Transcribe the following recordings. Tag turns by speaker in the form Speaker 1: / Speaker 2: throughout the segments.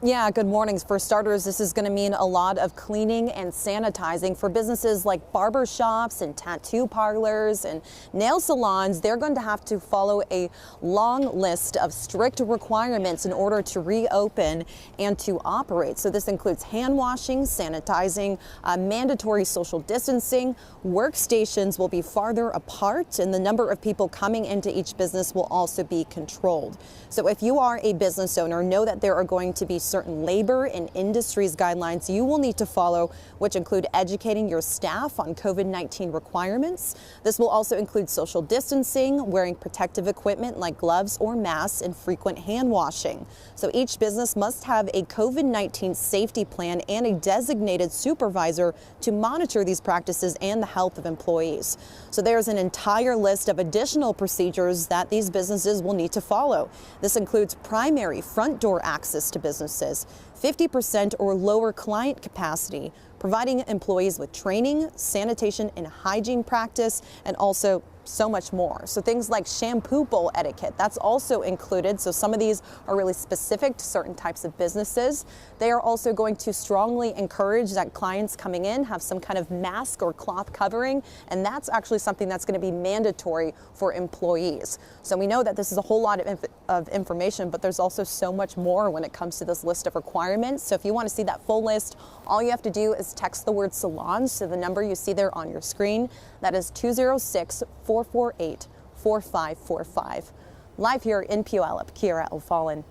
Speaker 1: Yeah, good mornings. For starters, this is going to mean a lot of cleaning and sanitizing for businesses like barber shops and tattoo parlors and nail salons. They're going to have to follow a long list of strict requirements in order to reopen and to operate. So this includes hand washing, sanitizing, mandatory social distancing. Workstations will be farther apart, and the number of people coming into each business will also be controlled. So if you are a business owner, know that there are going to be certain labor and industries guidelines you will need to follow, which include educating your staff on COVID-19 requirements. This will also include social distancing, wearing protective equipment like gloves or masks, and frequent hand washing. So each business must have a COVID-19 safety plan and a designated supervisor to monitor these practices and the health of employees. So there's an entire list of additional procedures that these businesses will need to follow. This includes primary front door access to businesses, 50% or lower client capacity, providing employees with training, sanitation and hygiene practice, and also so much more. So things like shampoo bowl etiquette, that's also included. So some of these are really specific to certain types of businesses. They are also going to strongly encourage that clients coming in have some kind of mask or cloth covering, and that's actually something that's going to be mandatory for employees. So we know that this is a whole lot of information, but there's also so much more when it comes to this list of requirements. So if you want to see that full list, all you have to do is text the word salons to the number you see there on your screen. That is 206-448-4545. Live here in Puyallup, Kiera O'Fallon,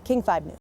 Speaker 1: King 5 News.